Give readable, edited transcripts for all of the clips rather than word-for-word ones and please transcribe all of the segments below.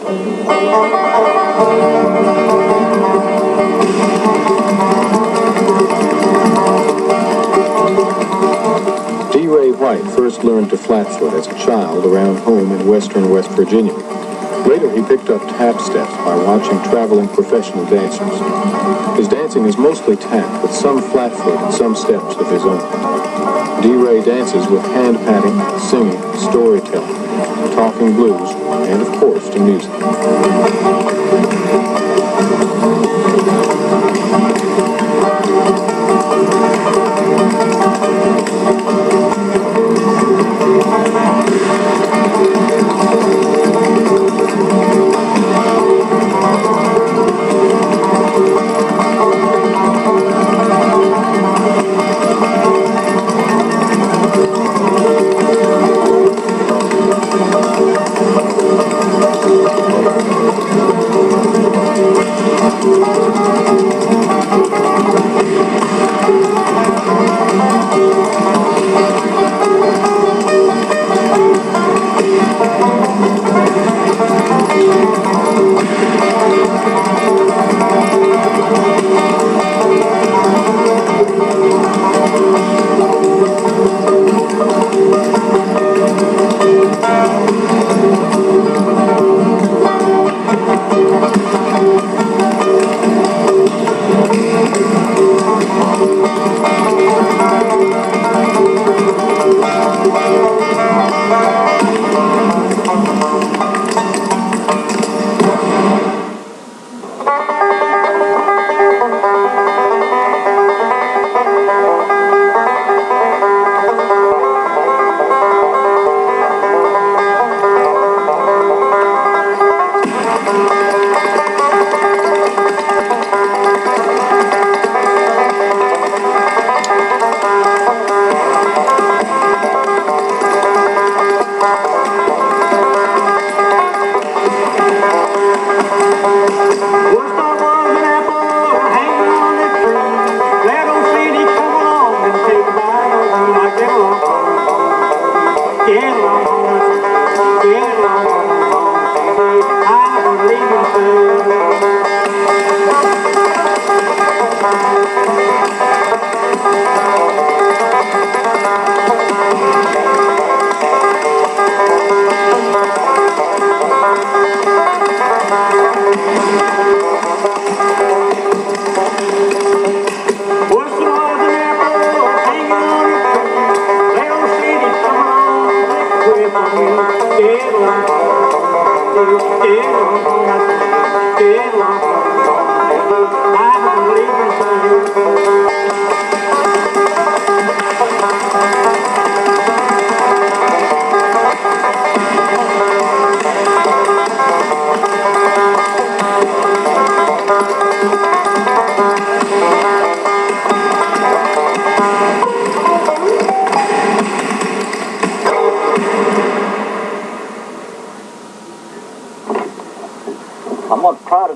D. Ray White first learned to flatfoot as a child around home in western West Virginia. Later, he picked up tap steps by watching traveling professional dancers. His dancing is mostly tap, with some flatfoot and some steps of his own. D. Ray dances with hand patting, singing, storytelling, talking blues, and of course, to music.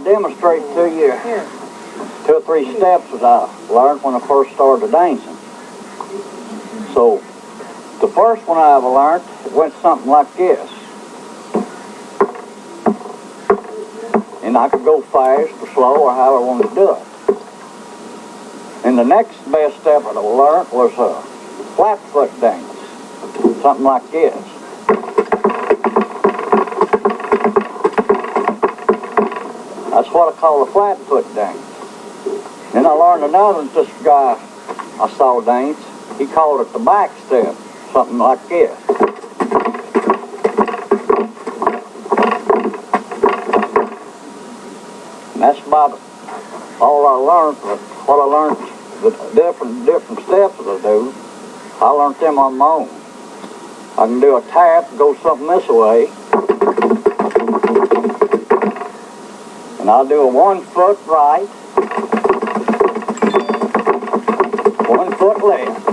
Demonstrate to you 2 or 3 steps that I learned when I first started dancing. So the first one I ever learned, it went something like this. And I could go fast or slow or however I wanted to do it. And the next best step that I learned was a flat foot dance, something like this. That's what I call a flat foot dance. Then I learned another one, this guy I saw dance, he called it the back step, something like this. And that's about all I learned. What I learned, the different steps that I do, I learned them on my own. I can do a tap, go something this way. And I'll do a 1 foot right, 1 foot left.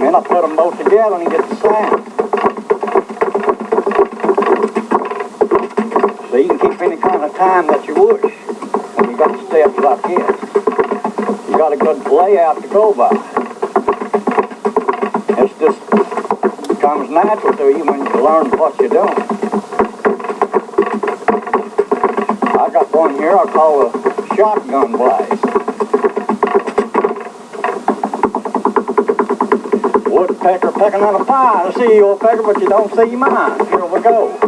Then I put them both together and you get the sound. So you can keep any kind of time that you wish when you got steps like this. You got a good layout to go by. It's just comes natural to you when you learn what you're doing. one here I call a shotgun blast. Woodpecker pecking at a pie. I see you, old pecker, but you don't see mine. Here we go.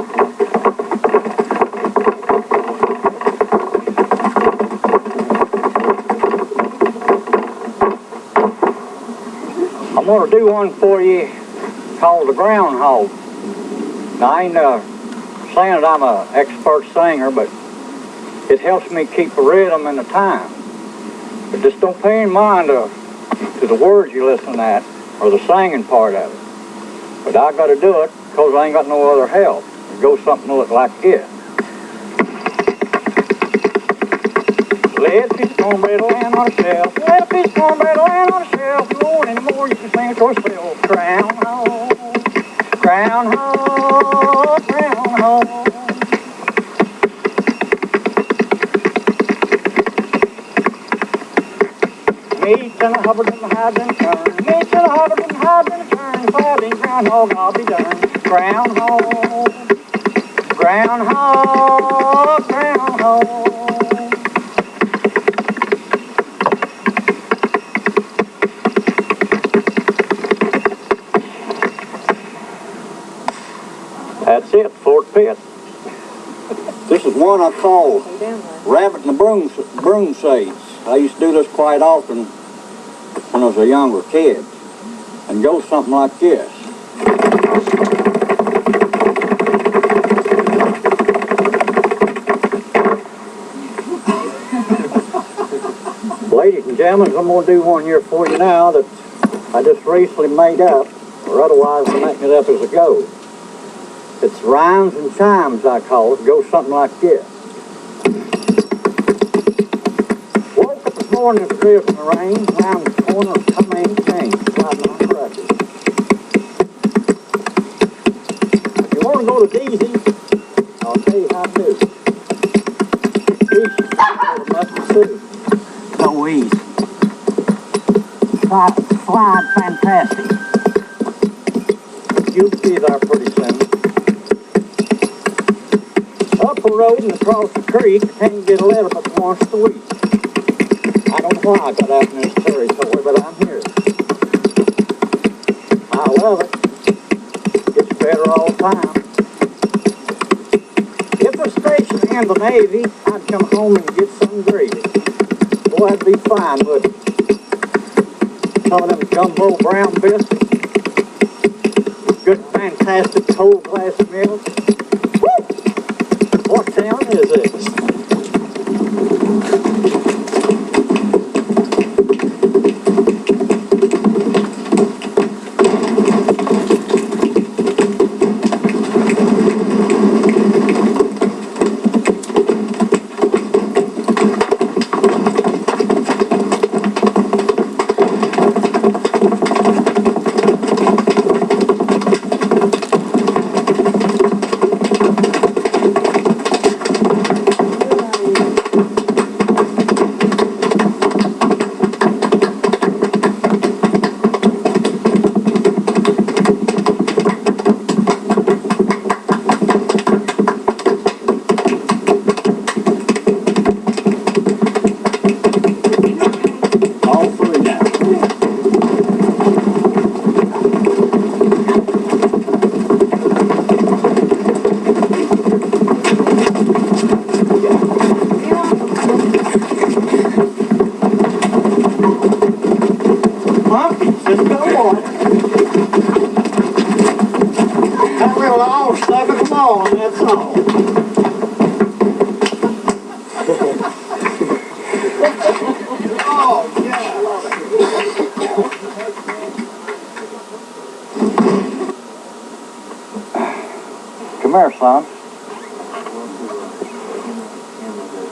I'm going to do one for you called the groundhog. Now, I ain't saying that I'm an expert singer, but it helps me keep the rhythm and the time. But just don't pay any mind to the words you listen at or the singing part of it. But I got to do it because I ain't got no other help. It goes something to look like this. Let piece of cornbread land on a shelf. Let a piece of cornbread land on a shelf. You want any more, you can sing it yourself. Groundhog, groundhog, groundhog. Meat and a hubbard and a hide and turn. Meat and a hubbard and a hide and turn. If I ain't groundhog, I'll be done. Groundhog, groundhog, groundhog. That's it, Fort Pitt. This is one I call Rabbit and the Broom Sage. I used to do this quite often when I was a younger kid. And goes something like this. Ladies and gentlemen, I'm going to do one here for you now that I just recently made up, or otherwise I'm making it up as I go. It's rhymes and chimes, I call it. It goes something like this. Woke up this morning, it's drizzling the rain. Round the corner, come ain't changed, sliding on crutches. If you want to go to Deezy's, I'll tell you how to do it. Deezy's, mustard soup. Go easy. Slide fantastic. You'll be there pretty soon. Up the road and across the creek, I can't get a letter but once a week. I don't know why I got out in this territory, but I'm here. I love it. Gets better all the time. If I was stationed in the Navy, I'd come home and get some gravy. Boy, that'd be fine, wouldn't it? Some of them gumbo brown biscuits. Good, fantastic cold glass of milk. What town is this? Come here, son.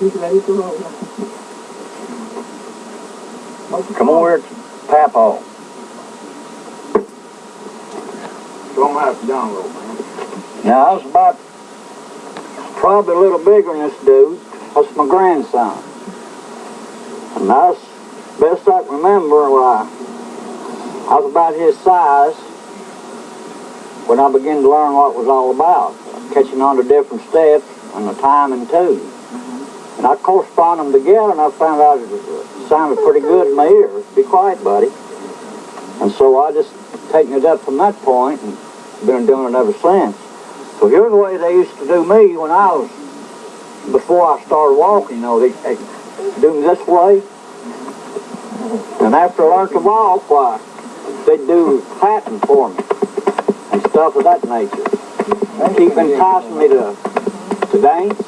He's ready to roll. Come over here, Papa. Show him how it's done, little man. Now, I was about probably a little bigger than this dude. That's my grandson. And that's best I can remember, I was about his size when I began to learn what it was all about. Catching on to different steps and the timing too. And I correspond them together, and I found out it sounded pretty good in my ears. Be quiet, buddy. And so I just taken it up from that point and been doing it ever since. So here's the way they used to do me when I was, before I started walking, you know, they do me this way. And after I learned to walk, why, they'd do patting for me and stuff of that nature. Keep enticing me to dance.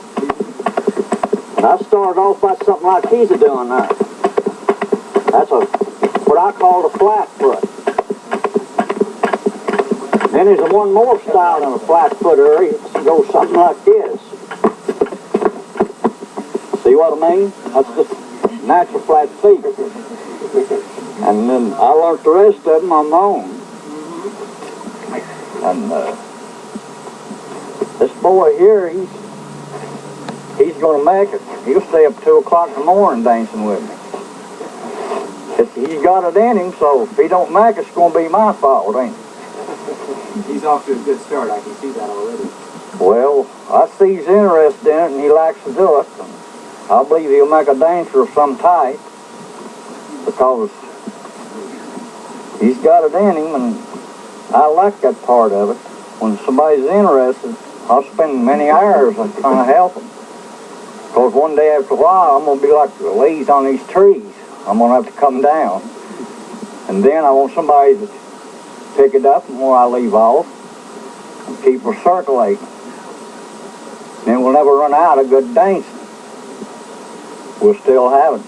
And I started off by something like he's doing there. That's what I call a flat foot. Then there's one more style in a flat footer. It goes something like this. See what I mean? That's just natural flat feet. And then I learned the rest of them on my own. And this boy here, he's going to make it. He'll stay up 2 o'clock in the morning dancing with me. He's got it in him, so if he don't make it, it's going to be my fault, ain't it? He's off to a good start. I can see that already. Well, I see he's interested in it, and he likes to do it. And I believe he'll make a dancer of some type, because he's got it in him, and I like that part of it. When somebody's interested, I'll spend many hours trying to help them. Because one day after a while, I'm going to be like the leaves on these trees. I'm going to have to come down. And then I want somebody to pick it up and where I leave off and keep her circulating. Then we'll never run out of good dancing. We'll still have it.